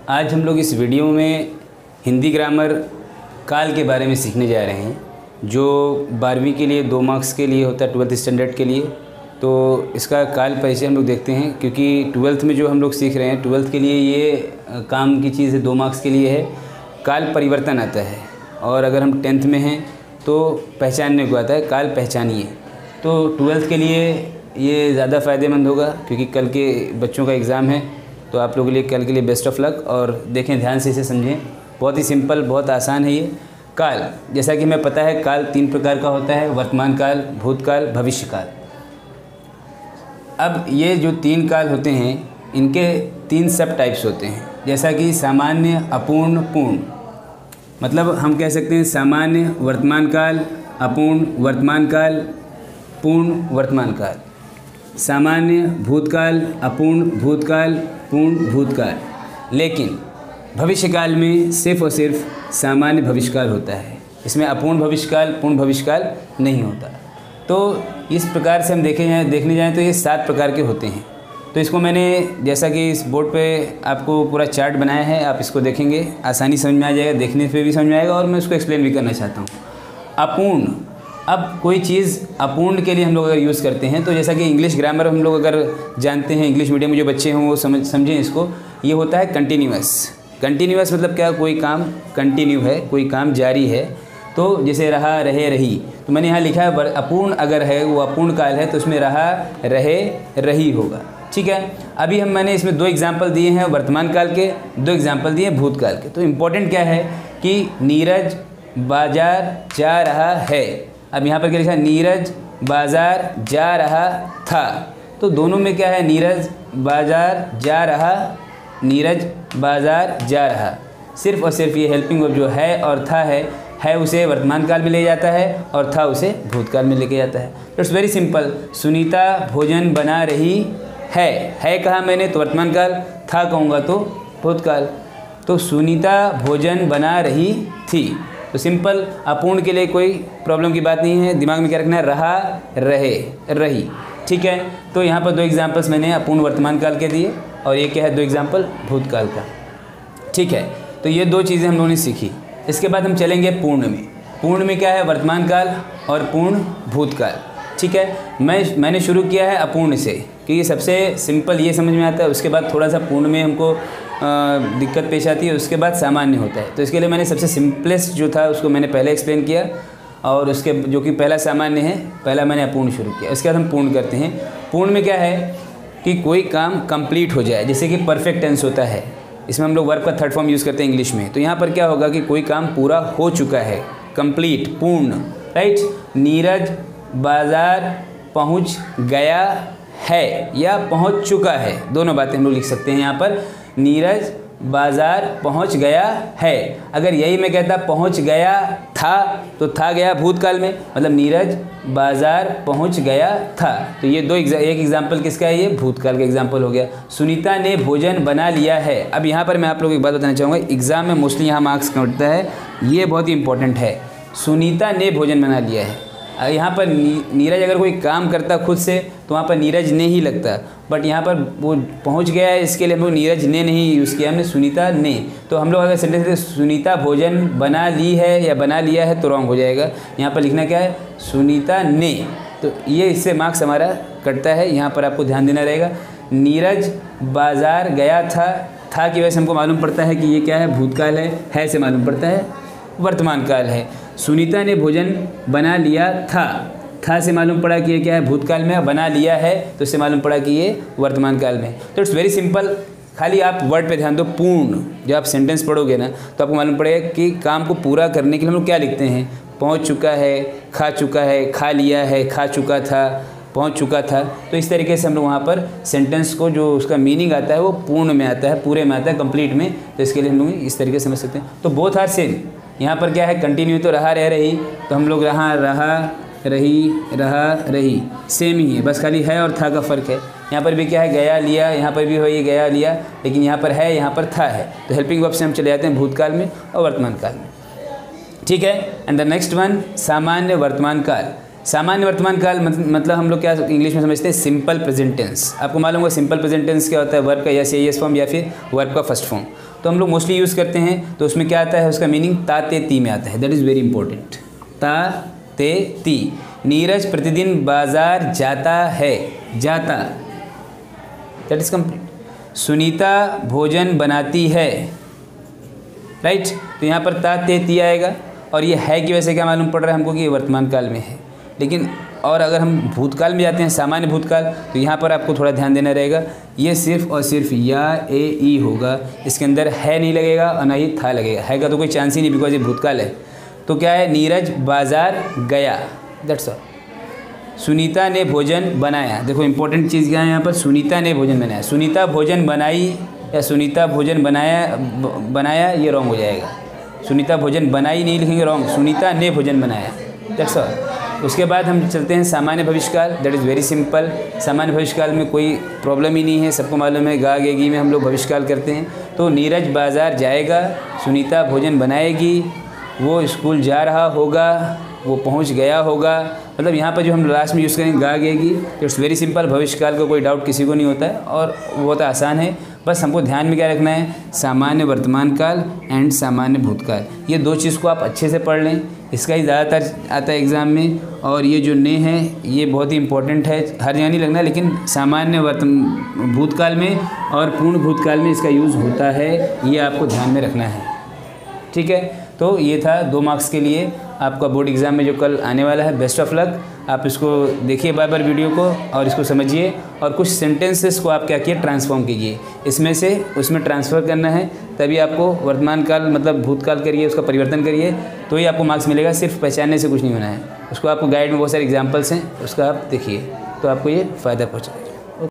आज हम लोग इस वीडियो में हिंदी ग्रामर काल के बारे में सीखने जा रहे हैं, जो 12वीं के लिए 2 मार्क्स के लिए होता है, 12th स्टैंडर्ड के लिए। तो इसका काल परिचय हम लोग देखते हैं, क्योंकि 12th में जो हम लोग सीख रहे हैं 12th के लिए ये काम की चीज़ है, 2 मार्क्स के लिए है। काल परिवर्तन आता है, और अगर हम 10th में हैं तो पहचानने को आता है, काल पहचानिए। तो 12th के लिए ये ज़्यादा फ़ायदेमंद होगा, क्योंकि कल के बच्चों का एग्ज़ाम है। तो आप लोगों के लिए कल के लिए बेस्ट ऑफ लक, और देखें ध्यान से, इसे समझें। बहुत ही सिंपल, बहुत आसान है ये। काल, जैसा कि हमें पता है, काल 3 प्रकार का होता है: वर्तमान काल, भूतकाल, भविष्य काल। अब ये जो 3 काल होते हैं, इनके 3 सब टाइप्स होते हैं, जैसा कि सामान्य, अपूर्ण, पूर्ण। मतलब हम कह सकते हैं सामान्य वर्तमान काल, अपूर्ण वर्तमान काल, पूर्ण वर्तमान काल। सामान्य भूतकाल, अपूर्ण भूतकाल, पूर्ण भूतकाल। लेकिन भविष्यकाल में सिर्फ और सिर्फ सामान्य भविष्यकाल होता है, इसमें अपूर्ण भविष्यकाल, पूर्ण भविष्यकाल नहीं होता। तो इस प्रकार से हम देखने जाएं तो ये 7 प्रकार के होते हैं। तो इसको मैंने, जैसा कि इस बोर्ड पे आपको पूरा चार्ट बनाया है, आप इसको देखेंगे, आसानी समझ में आ जाएगा, देखने पे भी समझ में आएगा, और मैं उसको एक्सप्लेन भी करना चाहता हूँ। अपूर्ण, अब कोई चीज़ अपूर्ण के लिए हम लोग अगर यूज़ करते हैं, तो जैसा कि इंग्लिश ग्रामर हम लोग अगर जानते हैं, इंग्लिश मीडियम में जो बच्चे हों वो समझें इसको। ये होता है कंटिन्यूअस। कंटिन्यूअस मतलब क्या? कोई काम कंटिन्यू है, कोई काम जारी है। तो जैसे रहा, रहे, रही, तो मैंने यहाँ लिखा है अपूर्ण अगर है, वो अपूर्ण काल है, तो उसमें रहा, रहे, रही होगा। ठीक है। अभी मैंने इसमें 2 एग्जाम्पल दिए हैं वर्तमान काल के, 2 एग्जाम्पल दिए भूतकाल के। तो इम्पोर्टेंट क्या है कि नीरज बाजार जा रहा है। अब यहाँ पर क्या लिखा है? नीरज बाजार जा रहा था। तो दोनों में क्या है? नीरज बाजार जा रहा, नीरज बाजार जा रहा। सिर्फ और सिर्फ ये हेल्पिंग वर्ब जो है और था है उसे वर्तमान काल में ले जाता है, और था उसे भूतकाल में लेके जाता है। It's very simple. सुनीता भोजन बना रही है कहा मैंने तो वर्तमान काल, था कहूँगा तो भूतकाल। तो सुनीता भोजन बना रही थी। तो सिंपल, अपूर्ण के लिए कोई प्रॉब्लम की बात नहीं है। दिमाग में क्या रखना है? रहा, रहे, रही। ठीक है। तो यहाँ पर 2 एग्जाम्पल्स मैंने अपूर्ण वर्तमान काल के दिए, और ये क्या है? 2 एग्जाम्पल भूतकाल का। ठीक है। तो ये 2 चीज़ें हम लोगों ने सीखी। इसके बाद हम चलेंगे पूर्ण में। पूर्ण में क्या है? वर्तमान काल और पूर्ण भूतकाल। ठीक है। मैंने शुरू किया है अपूर्ण से, क्योंकि सबसे सिंपल ये समझ में आता है। उसके बाद थोड़ा सा पूर्ण में हमको दिक्कत पेश आती है, उसके बाद सामान्य होता है। तो इसके लिए मैंने सबसे सिंपलेस्ट जो था उसको मैंने पहले एक्सप्लेन किया, और उसके जो कि पहला सामान्य है, पहला मैंने अपूर्ण शुरू किया। इसके बाद हम पूर्ण करते हैं। पूर्ण में क्या है कि कोई काम कंप्लीट हो जाए, जैसे कि परफेक्ट टेंस होता है। इसमें हम लोग वर्ब का 3rd फॉर्म यूज़ करते हैं इंग्लिश में। तो यहाँ पर क्या होगा कि कोई काम पूरा हो चुका है, कंप्लीट, पूर्ण। राइट। नीरज बाजार पहुँच गया है या पहुँच चुका है, दोनों बातें हम लोग लिख सकते हैं यहाँ पर। नीरज बाजार पहुँच गया है। अगर यही मैं कहता पहुँच गया था, तो था गया भूतकाल में, मतलब नीरज बाजार पहुँच गया था। तो ये एक एग्जाम्पल किसका है? ये भूतकाल का एग्जाम्पल हो गया। सुनीता ने भोजन बना लिया है। अब यहाँ पर मैं आप लोगों को एक बात बताना चाहूँगा, एग्ज़ाम में मोस्टली यहाँ मार्क्स कटता है, ये बहुत ही इंपॉर्टेंट है। सुनीता ने भोजन बना लिया है। यहाँ पर नीरज अगर कोई काम करता खुद से, तो वहाँ पर नीरज ने ही लगता, बट यहाँ पर वो पहुँच गया है, इसके लिए हम लोग नीरज ने नहीं यूज़ किया, हमने सुनीता ने। तो हम लोग अगर सेंटेंस में सुनीता भोजन बना ली है या बना लिया है, तो रॉन्ग हो जाएगा। यहाँ पर लिखना क्या है? सुनीता ने। तो ये इससे मार्क्स हमारा कटता है, यहाँ पर आपको ध्यान देना रहेगा। नीरज बाजार गया था की वजह से हमको मालूम पड़ता है कि ये क्या है? भूतकाल है से मालूम पड़ता है वर्तमान काल है। सुनीता ने भोजन बना लिया था से मालूम पड़ा कि ये क्या है? भूतकाल में। बना लिया है तो इससे मालूम पड़ा कि ये वर्तमान काल में। तो इट्स वेरी सिंपल। खाली आप वर्ड पे ध्यान दो। पूर्ण, जब आप सेंटेंस पढ़ोगे ना, तो आपको मालूम पड़ेगा कि काम को पूरा करने के लिए हम लोग क्या लिखते हैं? पहुंच चुका है, खा चुका है, खा लिया है, खा चुका था, पहुंच चुका था। तो इस तरीके से हम लोग वहाँ पर सेंटेंस को जो उसका मीनिंग आता है वो पूर्ण में आता है, पूरे में आता है, कंप्लीट में। तो इसके लिए हम लोग इस तरीके से समझ सकते हैं। तो बोथ आर सेम। यहाँ पर क्या है? कंटिन्यू, तो रहा, रह, रही, तो हम लोग रहा, रही, रहा, रही, सेम ही है, बस खाली है और था का फ़र्क है। यहाँ पर भी क्या है? गया, लिया, यहाँ पर भी हो ये गया, लिया, लेकिन यहाँ पर है, यहाँ पर था है। तो हेल्पिंग वर्ब से हम चले जाते हैं भूतकाल में और वर्तमान काल में। ठीक है। एंड द नेक्स्ट वन, सामान्य वर्तमान काल। सामान्य वर्तमान काल मतलब हम लोग क्या इंग्लिश में समझते हैं सिंपल प्रेजेंट टेंस। आपको मालूम होगा सिंपल प्रेजेंट टेंस क्या होता है, वर्ब का या से एस फॉर्म या फिर वर्ब का फर्स्ट फॉर्म। तो हम लोग मोस्टली यूज़ करते हैं, तो उसमें क्या आता है, उसका मीनिंग ता ते ती में आता है। That is very important. ता ते ती। नीरज प्रतिदिन बाजार जाता है, जाता, दैट इज कंप्लीट। सुनीता भोजन बनाती है, राइट। तो यहाँ पर ता ते ती आएगा, और ये है कि वैसे क्या मालूम पड़ रहा है हमको कि ये वर्तमान काल में है। लेकिन और अगर हम भूतकाल में जाते हैं, सामान्य भूतकाल, तो यहाँ पर आपको थोड़ा ध्यान देना रहेगा, ये सिर्फ और सिर्फ या ए ई होगा, इसके अंदर है नहीं लगेगा और ना ही था लगेगा। है का तो कोई चांस ही नहीं, बिकॉज ये भूतकाल है। तो क्या है, नीरज बाजार गया, दैट्स ऑल। सुनीता ने भोजन बनाया, देखो इंपॉर्टेंट चीज़ क्या है यहाँ पर, सुनीता ने भोजन बनाया। सुनीता भोजन बनाई या सुनीता भोजन बनाया ये रॉन्ग हो जाएगा। सुनीता भोजन बनाई नहीं लिखेंगे, रॉन्ग। सुनीता ने भोजन बनाया, दैट्स ऑल। उसके बाद हम चलते हैं सामान्य भविष्यकाल। That is very simple. सामान्य भविष्यकाल में कोई प्रॉब्लम ही नहीं है, सबको मालूम है गा गेगी में हम लोग भविष्यकाल करते हैं। तो नीरज बाज़ार जाएगा, सुनीता भोजन बनाएगी, वो स्कूल जा रहा होगा, वो पहुंच गया होगा। मतलब यहाँ पर जो हम लास्ट में यूज़ करेंगे गा गेगी, तो इट्स वेरी सिंपल। भविष्यकाल का कोई डाउट किसी को नहीं होता है और बहुत आसान है। बस हमको ध्यान में क्या रखना है, सामान्य वर्तमान काल एंड सामान्य भूतकाल, ये दो चीज़ को आप अच्छे से पढ़ लें। इसका ही ज़्यादातर आता है एग्ज़ाम में। और ये जो ने है ये बहुत ही इंपॉर्टेंट है, हर जगह नहीं लगना, लेकिन सामान्य भूतकाल में और पूर्ण भूतकाल में इसका यूज़ होता है, ये आपको ध्यान में रखना है, ठीक है। तो ये था 2 मार्क्स के लिए आपका बोर्ड एग्ज़ाम में जो कल आने वाला है। Best of luck. आप इसको देखिए बार-बार वीडियो को और इसको समझिए, और कुछ सेंटेंसेस को आप क्या किए, ट्रांसफॉर्म कीजिए, इसमें से उसमें ट्रांसफ़र करना है, तभी आपको वर्तमान काल मतलब भूतकाल करिए, उसका परिवर्तन करिए, तो ही आपको मार्क्स मिलेगा। सिर्फ पहचानने से कुछ नहीं होना है, उसको आपको गाइड में बहुत सारे एग्जाम्पल्स हैं, उसका आप देखिए, तो आपको ये फ़ायदा पहुँचाएगा।